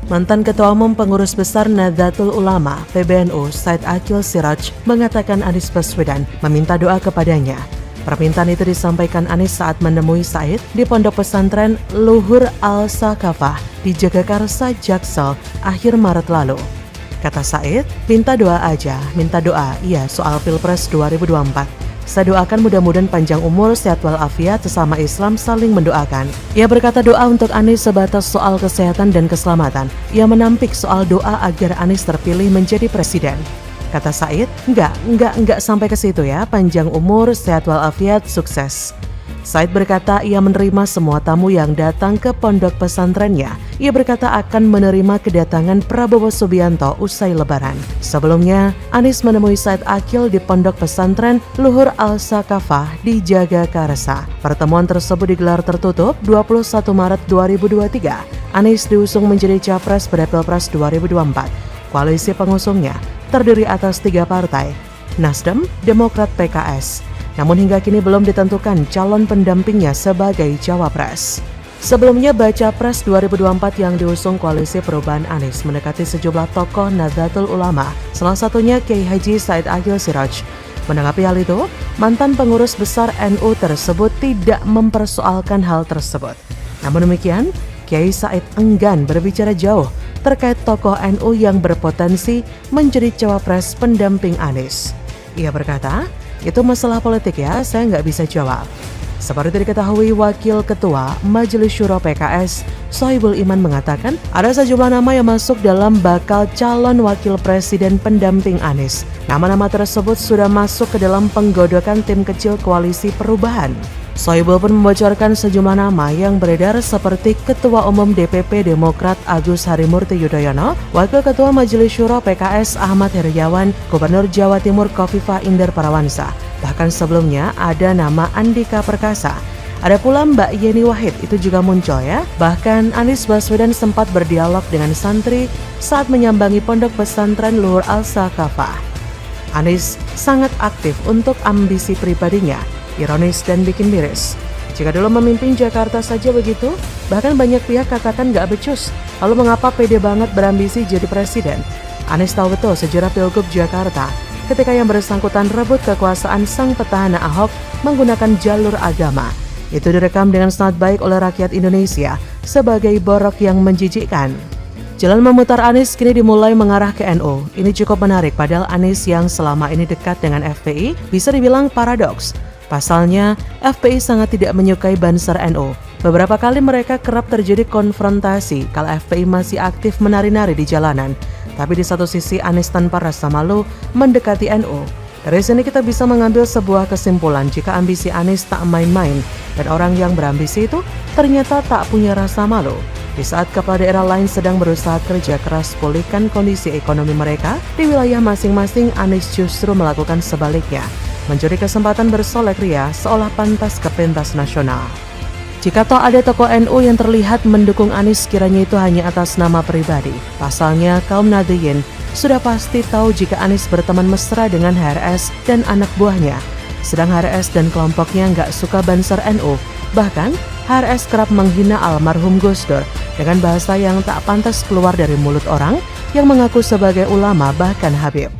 Mantan Ketua Umum Pengurus Besar Nahdlatul Ulama (PBNU) Said Aqil Siraj mengatakan Anies Baswedan meminta doa kepadanya. Permintaan itu disampaikan Anies saat menemui Said di Pondok Pesantren Luhur Al-Sakafah di Jagakarsa, Jaksel akhir Maret lalu. Kata Said, minta doa aja, minta doa, iya soal Pilpres 2024. Saya doakan mudah-mudahan panjang umur, sehat walafiat, sesama Islam saling mendoakan. Ia berkata doa untuk Anies sebatas soal kesehatan dan keselamatan. Ia menampik soal doa agar Anies terpilih menjadi presiden. Kata Said, enggak sampai ke situ ya, panjang umur, sehat walafiat, sukses. Said berkata ia menerima semua tamu yang datang ke pondok pesantrennya. Ia berkata akan menerima kedatangan Prabowo Subianto usai lebaran. Sebelumnya, Anies menemui Said Aqil di pondok pesantren Luhur Al-Sakafah di Jagakarsa. Pertemuan tersebut digelar tertutup 21 Maret 2023. Anies diusung menjadi capres pada Pilpres 2024. Koalisi pengusungnya terdiri atas 3 partai, Nasdem, Demokrat, PKS. Namun hingga kini belum ditentukan calon pendampingnya sebagai cawapres. Sebelumnya Baca Pres 2024 yang diusung Koalisi Perubahan Anies mendekati sejumlah tokoh Nahdlatul Ulama, salah satunya Kiai Haji Said Aqil Siraj. Menanggapi hal itu, mantan pengurus besar NU tersebut tidak mempersoalkan hal tersebut. Namun demikian, Kiai Said enggan berbicara jauh terkait tokoh NU yang berpotensi menjadi cawapres pendamping Anies. Ia berkata, itu masalah politik ya, saya nggak bisa jawab. Seperti diketahui Wakil Ketua Majelis Syuro PKS, Sohibul Iman mengatakan ada sejumlah nama yang masuk dalam bakal calon wakil presiden pendamping Anies. Nama-nama tersebut sudah masuk ke dalam penggodokan tim kecil Koalisi Perubahan. Sohibul pun membocorkan sejumlah nama yang beredar seperti Ketua Umum DPP Demokrat Agus Harimurti Yudhoyono, Wakil Ketua Majelis Syuro PKS Ahmad Heriawan, Gubernur Jawa Timur Khofifah Indar Parawansa. Bahkan sebelumnya ada nama Andika Perkasa. Ada pula Mbak Yeni Wahid, itu juga muncul ya. Bahkan Anies Baswedan sempat berdialog dengan santri saat menyambangi pondok pesantren Luhur Al-Sakafah. Anies sangat aktif untuk ambisi pribadinya. Ironis dan bikin miris. Jika dulu memimpin Jakarta saja begitu, bahkan banyak pihak katakan gak becus. Lalu mengapa pede banget berambisi jadi presiden? Anies tahu betul sejarah Pilgub Jakarta ketika yang bersangkutan rebut kekuasaan sang petahana Ahok menggunakan jalur agama. Itu direkam dengan sangat baik oleh rakyat Indonesia sebagai borok yang menjijikkan. Jalan memutar Anies kini dimulai mengarah ke NU. Ini cukup menarik padahal Anies yang selama ini dekat dengan FPI bisa dibilang paradoks. Pasalnya, FPI sangat tidak menyukai Banser NU. Beberapa kali mereka kerap terjadi konfrontasi kalau FPI masih aktif menari-nari di jalanan. Tapi di satu sisi Anies tanpa rasa malu mendekati NU. Dari sini kita bisa mengambil sebuah kesimpulan jika ambisi Anies tak main-main dan orang yang berambisi itu ternyata tak punya rasa malu. Di saat kepala daerah lain sedang berusaha kerja keras pulihkan kondisi ekonomi mereka, di wilayah masing-masing Anies justru melakukan sebaliknya. Mencuri kesempatan bersolek ria seolah pantas ke pentas nasional. Jika toh ada tokoh NU yang terlihat mendukung Anies kiranya itu hanya atas nama pribadi. Pasalnya kaum Nahdliyin sudah pasti tahu jika Anies berteman mesra dengan HRS dan anak buahnya. Sedang HRS dan kelompoknya nggak suka Banser NU. Bahkan HRS kerap menghina almarhum Gus Dur dengan bahasa yang tak pantas keluar dari mulut orang yang mengaku sebagai ulama bahkan Habib.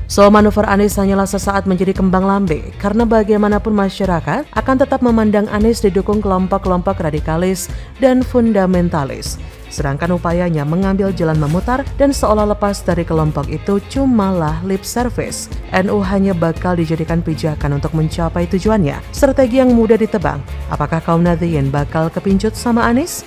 So, manuver Anies hanyalah sesaat menjadi kembang lambe karena bagaimanapun masyarakat akan tetap memandang Anies didukung kelompok-kelompok radikalis dan fundamentalis. Sedangkan upayanya mengambil jalan memutar dan seolah lepas dari kelompok itu cumalah lip service. NU hanya bakal dijadikan pijakan untuk mencapai tujuannya. Strategi yang mudah ditebang. Apakah kaum Nahdliyin bakal kepincut sama Anies?